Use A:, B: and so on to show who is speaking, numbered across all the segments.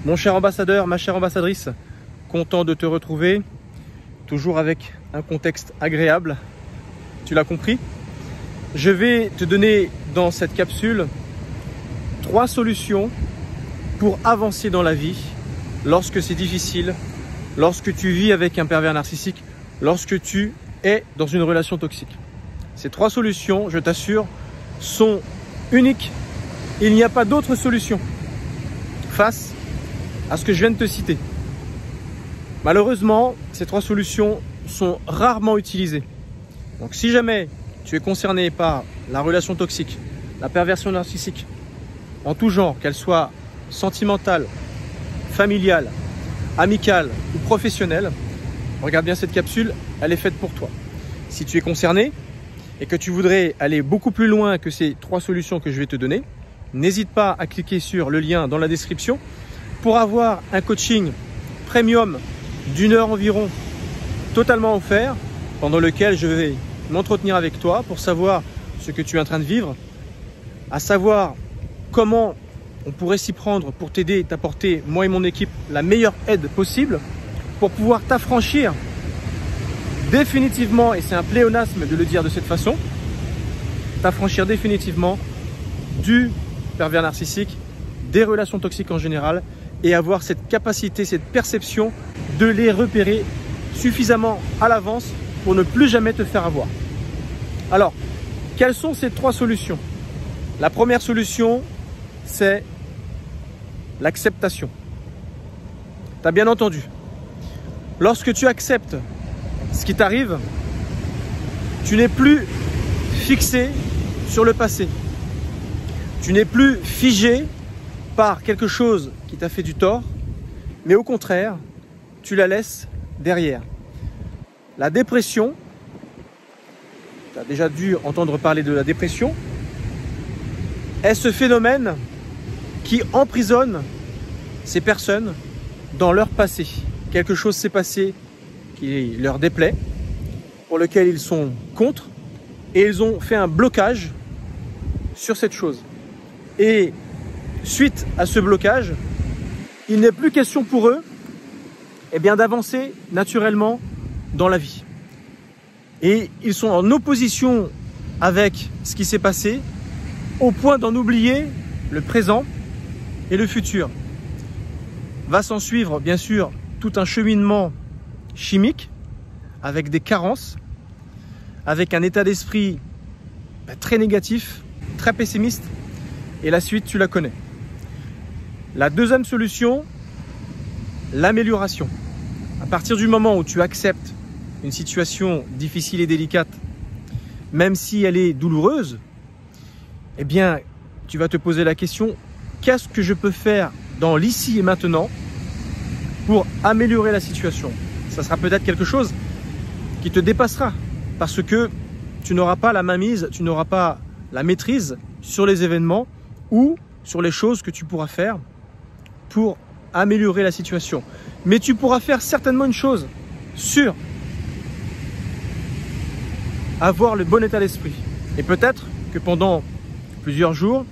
A: Mon cher ambassadeur, ma chère ambassadrice, content de te retrouver, toujours avec un contexte agréable, tu l'as compris. Je vais te donner dans cette capsule 3 solutions pour avancer dans la vie lorsque c'est difficile, lorsque tu vis avec un pervers narcissique, lorsque tu es dans une relation toxique. Ces 3 solutions, je t'assure, sont uniques. Il n'y a pas d'autre solution face à ce que je viens de te citer. Malheureusement, ces 3 solutions sont rarement utilisées. Donc si jamais tu es concerné par la relation toxique, la perversion narcissique, en tout genre, qu'elle soit sentimentale, familiale, amicale ou professionnelle, regarde bien cette capsule, elle est faite pour toi. Si tu es concerné et que tu voudrais aller beaucoup plus loin que ces 3 solutions que je vais te donner, n'hésite pas à cliquer sur le lien dans la description pour avoir un coaching premium d'1 heure environ, totalement offert, pendant lequel je vais m'entretenir avec toi pour savoir ce que tu es en train de vivre, à savoir comment on pourrait s'y prendre pour t'aider et t'apporter, moi et mon équipe, la meilleure aide possible pour pouvoir t'affranchir définitivement, et c'est un pléonasme de le dire de cette façon, t'affranchir définitivement du pervers narcissique, des relations toxiques en général, et avoir cette capacité, cette perception de les repérer suffisamment à l'avance pour ne plus jamais te faire avoir. Alors, quelles sont ces 3 solutions? La première solution, c'est l'acceptation. Tu as bien entendu. Lorsque tu acceptes ce qui t'arrive, tu n'es plus fixé sur le passé. Tu n'es plus figé par quelque chose qui t'a fait du tort, mais au contraire, tu la laisses derrière. La dépression, tu as déjà dû entendre parler de la dépression, est ce phénomène qui emprisonne ces personnes dans leur passé. Quelque chose s'est passé qui leur déplaît, pour lequel ils sont contre, et ils ont fait un blocage sur cette chose. Et suite à ce blocage, il n'est plus question pour eux d'avancer naturellement dans la vie. Et ils sont en opposition avec ce qui s'est passé, au point d'en oublier le présent et le futur. Va s'en suivre, bien sûr, tout un cheminement chimique, avec des carences, avec un état d'esprit très négatif, très pessimiste, et la suite, tu la connais. La deuxième solution, l'amélioration. À partir du moment où tu acceptes une situation difficile et délicate, même si elle est douloureuse, eh bien, tu vas te poser la question, qu'est-ce que je peux faire dans l'ici et maintenant pour améliorer la situation? Ça sera peut-être quelque chose qui te dépassera parce que tu n'auras pas la mainmise, tu n'auras pas la maîtrise sur les événements ou sur les choses que tu pourras faire pour améliorer la situation. Mais tu pourras faire certainement une chose sûre, avoir le bon état d'esprit. Et peut-être que pendant plusieurs jours,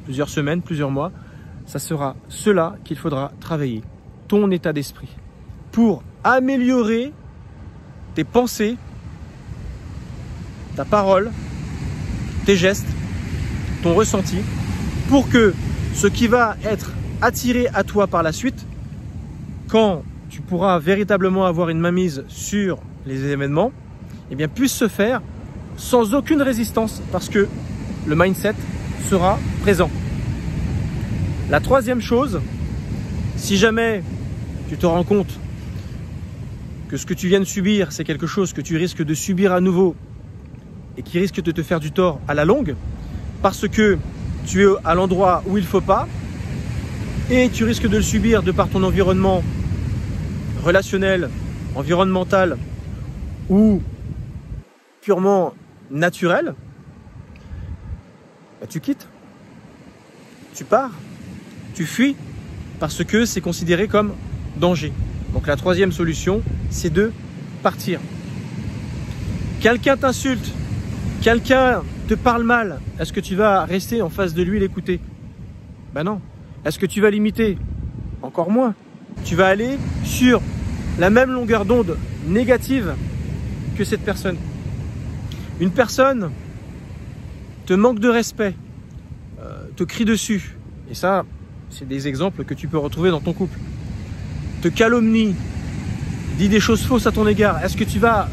A: plusieurs semaines, plusieurs mois, ça sera cela qu'il faudra travailler, ton état d'esprit, pour améliorer tes pensées, ta parole, tes gestes, ton ressenti, pour que ce qui va être attiré à toi par la suite, quand tu pourras véritablement avoir une mainmise sur les événements, eh bien, puisse se faire sans aucune résistance, parce que le mindset sera présent. La troisième chose, si jamais tu te rends compte que ce que tu viens de subir, c'est quelque chose que tu risques de subir à nouveau et qui risque de te faire du tort à la longue, parce que tu es à l'endroit où il ne faut pas et tu risques de le subir de par ton environnement relationnel, environnemental ou purement naturel, tu quittes, tu pars, tu fuis parce que c'est considéré comme danger. Donc la troisième solution, c'est de partir. Quelqu'un t'insulte, quelqu'un te parle mal, est-ce que tu vas rester en face de lui et l'écouter? Ben non. Est-ce que tu vas l'imiter? encore moins. Tu vas aller sur la même longueur d'onde négative que cette personne. Une personne te manque de respect, te crie dessus, et ça, c'est des exemples que tu peux retrouver dans ton couple, te calomnie, dit des choses fausses à ton égard. Est-ce que tu vas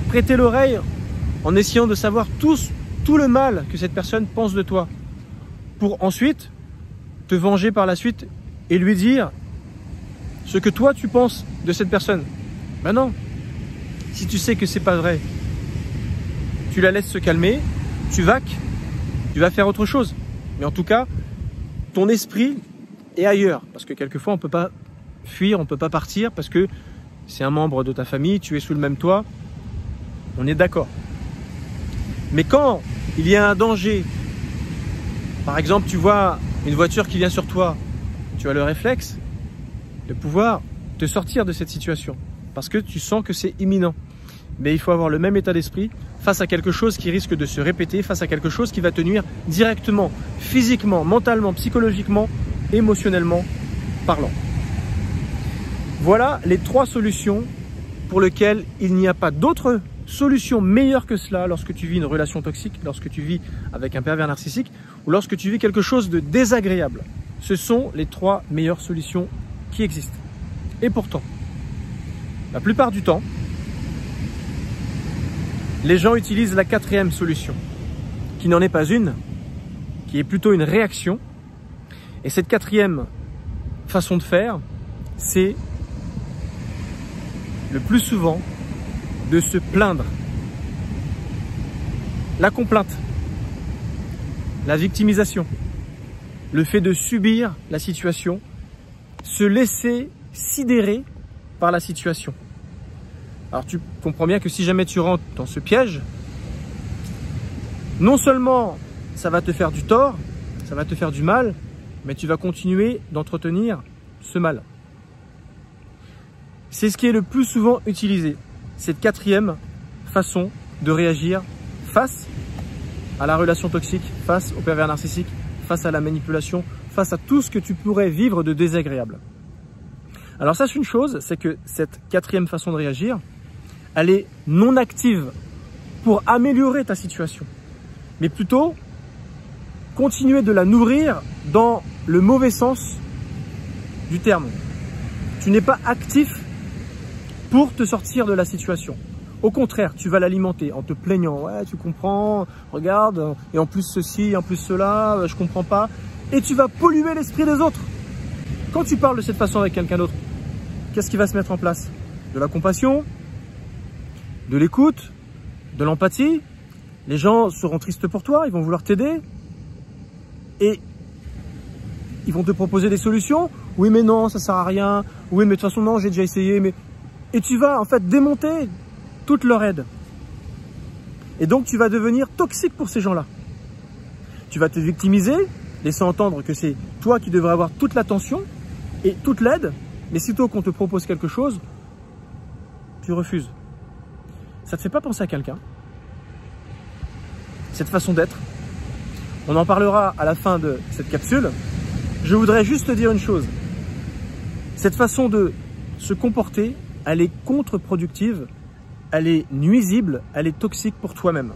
A: prêter l'oreille en essayant de savoir tout le mal que cette personne pense de toi pour ensuite te venger par la suite et lui dire ce que toi tu penses de cette personne? Ben non. Si tu sais que c'est pas vrai, tu la laisses se calmer, tu vas faire autre chose. Mais en tout cas, ton esprit est ailleurs. Parce que quelquefois, on ne peut pas fuir, on ne peut pas partir parce que c'est un membre de ta famille, tu es sous le même toit. On est d'accord. Mais quand il y a un danger, par exemple, tu vois une voiture qui vient sur toi, tu as le réflexe de pouvoir te sortir de cette situation parce que tu sens que c'est imminent. Mais il faut avoir le même état d'esprit face à quelque chose qui risque de se répéter, face à quelque chose qui va te nuire directement, physiquement, mentalement, psychologiquement, émotionnellement parlant. Voilà les 3 solutions pour lesquelles il n'y a pas d'autre solution meilleure que cela lorsque tu vis une relation toxique, lorsque tu vis avec un pervers narcissique ou lorsque tu vis quelque chose de désagréable. Ce sont les 3 meilleures solutions qui existent. Et pourtant, la plupart du temps, les gens utilisent la 4e solution, qui n'en est pas une, qui est plutôt une réaction. Et cette 4e façon de faire, c'est le plus souvent de se plaindre. La complainte, la victimisation, le fait de subir la situation, se laisser sidérer par la situation. Alors tu comprends bien que si jamais tu rentres dans ce piège, non seulement ça va te faire du tort, ça va te faire du mal, mais tu vas continuer d'entretenir ce mal. C'est ce qui est le plus souvent utilisé, cette 4e façon de réagir face à la relation toxique, face au pervers narcissique, face à la manipulation, face à tout ce que tu pourrais vivre de désagréable. Alors sache une chose, c'est que cette 4e façon de réagir, elle est non active pour améliorer ta situation, mais plutôt continuer de la nourrir dans le mauvais sens du terme. Tu n'es pas actif pour te sortir de la situation. Au contraire, tu vas l'alimenter en te plaignant. Ouais, tu comprends, regarde, et en plus ceci, en plus cela, je comprends pas. Et tu vas polluer l'esprit des autres. Quand tu parles de cette façon avec quelqu'un d'autre, qu'est-ce qui va se mettre en place? De la compassion, de l'écoute, de l'empathie. Les gens seront tristes pour toi, ils vont vouloir t'aider. Et ils vont te proposer des solutions. Oui, mais non, ça sert à rien. Oui, mais de toute façon, non, j'ai déjà essayé. Mais... Et tu vas en fait démonter toute leur aide. Et donc, tu vas devenir toxique pour ces gens-là. Tu vas te victimiser, laissant entendre que c'est toi qui devrais avoir toute l'attention et toute l'aide. Mais sitôt qu'on te propose quelque chose, tu refuses. Ça ne te fait pas penser à quelqu'un? Cette façon d'être. On en parlera à la fin de cette capsule. Je voudrais juste te dire une chose. Cette façon de se comporter, elle est contre-productive, elle est nuisible, elle est toxique pour toi-même.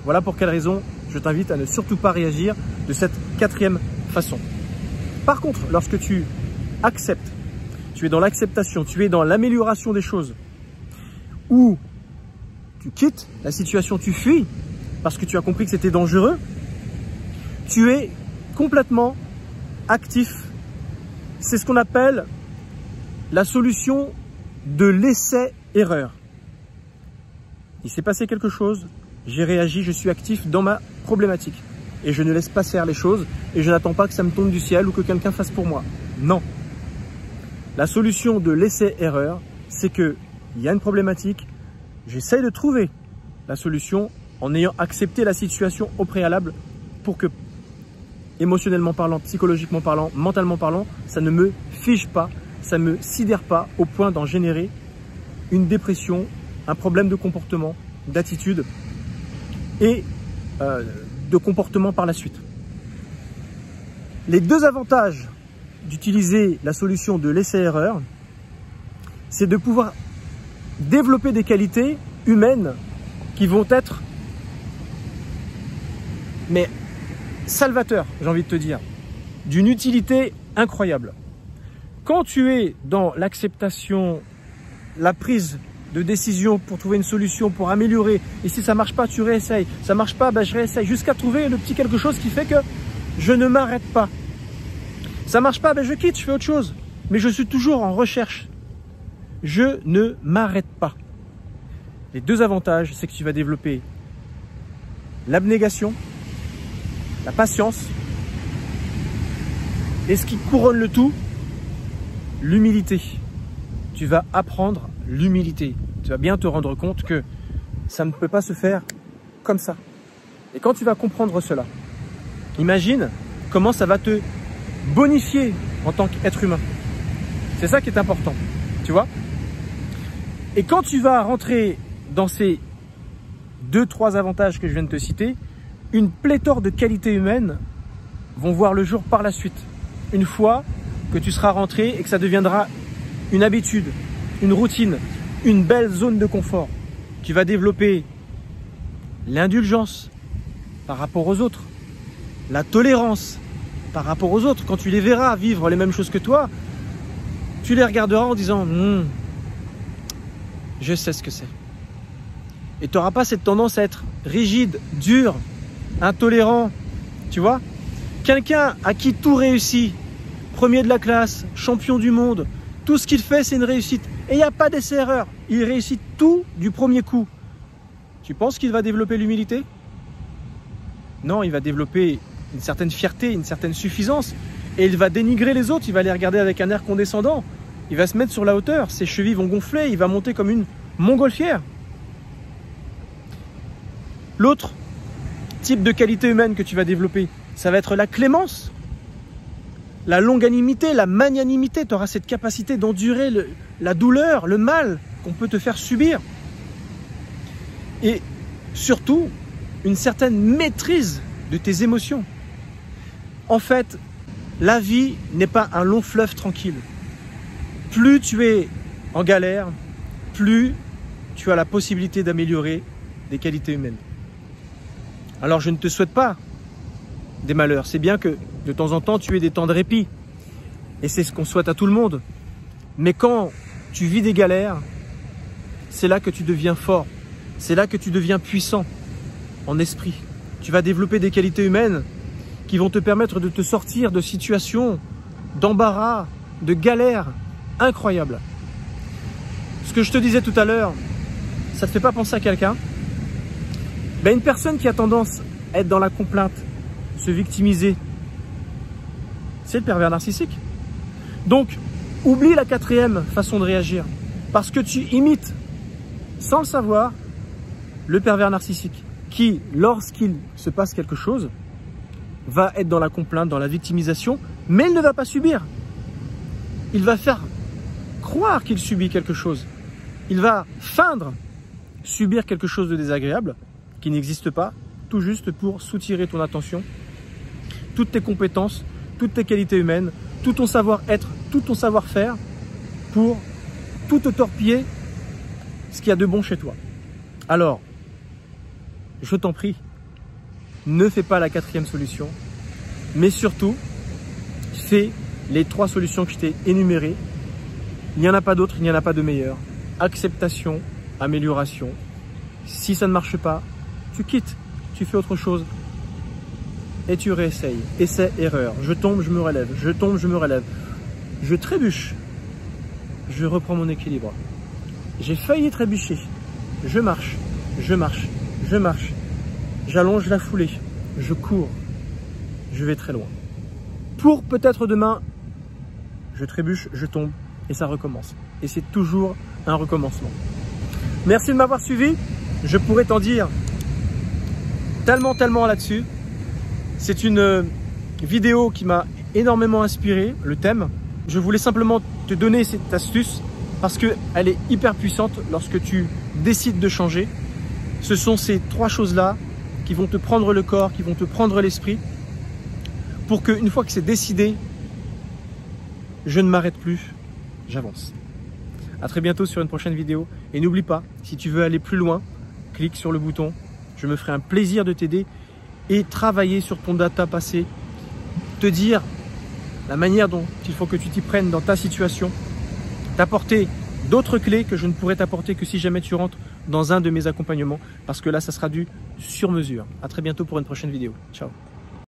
A: Voilà pour quelle raison je t'invite à ne surtout pas réagir de cette 4e façon. Par contre, lorsque tu acceptes, tu es dans l'acceptation, tu es dans l'amélioration des choses, ou tu quittes la situation, tu fuis parce que tu as compris que c'était dangereux, tu es complètement actif. C'est ce qu'on appelle la solution de l'essai-erreur. Il s'est passé quelque chose, j'ai réagi, je suis actif dans ma problématique. Et je ne laisse pas faire les choses et je n'attends pas que ça me tombe du ciel ou que quelqu'un fasse pour moi. Non. La solution de l'essai-erreur, c'est qu'il y a une problématique, j'essaye de trouver la solution en ayant accepté la situation au préalable pour que, émotionnellement parlant, psychologiquement parlant, mentalement parlant, ça ne me fige pas, ça ne me sidère pas au point d'en générer une dépression, un problème de comportement, d'attitude et de comportement par la suite. Les 2 avantages d'utiliser la solution de l'essai-erreur, c'est de pouvoir développer des qualités humaines qui vont être salvateurs, j'ai envie de te dire, d'une utilité incroyable. Quand tu es dans l'acceptation, la prise de décision pour trouver une solution, pour améliorer, et si ça marche pas, tu réessayes, ça marche pas, je réessaye, jusqu'à trouver le petit quelque chose qui fait que je ne m'arrête pas. Ça marche pas, je quitte, je fais autre chose, mais je suis toujours en recherche. Je ne m'arrête pas. Les deux avantages, c'est que tu vas développer l'abnégation, la patience, et ce qui couronne le tout, l'humilité. Tu vas apprendre l'humilité. Tu vas bien te rendre compte que ça ne peut pas se faire comme ça. Et quand tu vas comprendre cela, imagine comment ça va te bonifier en tant qu'être humain. C'est ça qui est important, tu vois. Et quand tu vas rentrer dans ces 2-3 avantages que je viens de te citer, une pléthore de qualités humaines vont voir le jour par la suite. Une fois que tu seras rentré et que ça deviendra une habitude, une routine, une belle zone de confort. Tu vas développer l'indulgence par rapport aux autres, la tolérance par rapport aux autres. Quand tu les verras vivre les mêmes choses que toi, tu les regarderas en disant je sais ce que c'est. Et tu n'auras pas cette tendance à être rigide, dur, intolérant, tu vois. Quelqu'un à qui tout réussit, premier de la classe, champion du monde, tout ce qu'il fait c'est une réussite. Et il n'y a pas d'essai-erreur, il réussit tout du premier coup. Tu penses qu'il va développer l'humilité? Non, il va développer une certaine fierté, une certaine suffisance. Et il va dénigrer les autres, il va les regarder avec un air condescendant. Il va se mettre sur la hauteur, ses chevilles vont gonfler, il va monter comme une montgolfière. L'autre type de qualité humaine que tu vas développer, ça va être la clémence, la longanimité, la magnanimité. Tu auras cette capacité d'endurer la douleur, le mal qu'on peut te faire subir. Et surtout, une certaine maîtrise de tes émotions. En fait, la vie n'est pas un long fleuve tranquille. Plus tu es en galère, plus tu as la possibilité d'améliorer des qualités humaines. Alors je ne te souhaite pas des malheurs. C'est bien que de temps en temps tu aies des temps de répit. Et c'est ce qu'on souhaite à tout le monde. Mais quand tu vis des galères, c'est là que tu deviens fort. C'est là que tu deviens puissant en esprit. Tu vas développer des qualités humaines qui vont te permettre de te sortir de situations d'embarras, de galères incroyables. Ce que je te disais tout à l'heure, ça ne te fait pas penser à quelqu'un? Une personne qui a tendance à être dans la complainte, se victimiser, c'est le pervers narcissique. Donc, oublie la quatrième façon de réagir, parce que tu imites, sans le savoir, le pervers narcissique, qui, lorsqu'il se passe quelque chose, va être dans la complainte, dans la victimisation, mais il ne va pas subir. Il va faire croire qu'il subit quelque chose. Il va feindre subir quelque chose de désagréable, qui n'existe pas, tout juste pour soutirer ton attention, toutes tes compétences, toutes tes qualités humaines, tout ton savoir-être, tout ton savoir-faire, pour tout te torpiller ce qu'il y a de bon chez toi. Alors, je t'en prie, ne fais pas la quatrième solution, mais surtout, fais les 3 solutions que je t'ai énumérées. Il n'y en a pas d'autres, il n'y en a pas de meilleures. Acceptation, amélioration. Si ça ne marche pas, tu quittes, tu fais autre chose et tu réessayes. Essai, erreur. Je tombe, je me relève. Je tombe, je me relève. Je trébuche. Je reprends mon équilibre. J'ai failli trébucher. Je marche, je marche, je marche. J'allonge la foulée. Je cours. Je vais très loin. Pour peut-être demain, je trébuche, je tombe et ça recommence. Et c'est toujours un recommencement. Merci de m'avoir suivi. Je pourrais t'en dire tellement là-dessus. C'est une vidéo qui m'a énormément inspiré, le thème. Je voulais simplement te donner cette astuce parce qu'elle est hyper puissante lorsque tu décides de changer. Ce sont ces 3 choses-là qui vont te prendre le corps, qui vont te prendre l'esprit pour qu'une fois que c'est décidé, je ne m'arrête plus, j'avance. À très bientôt sur une prochaine vidéo. Et n'oublie pas, si tu veux aller plus loin, clique sur le bouton. Je me ferai un plaisir de t'aider et travailler sur ton data passé. Te dire la manière dont il faut que tu t'y prennes dans ta situation. T'apporter d'autres clés que je ne pourrais t'apporter que si jamais tu rentres dans un de mes accompagnements. Parce que là, ça sera du sur mesure. À très bientôt pour une prochaine vidéo. Ciao.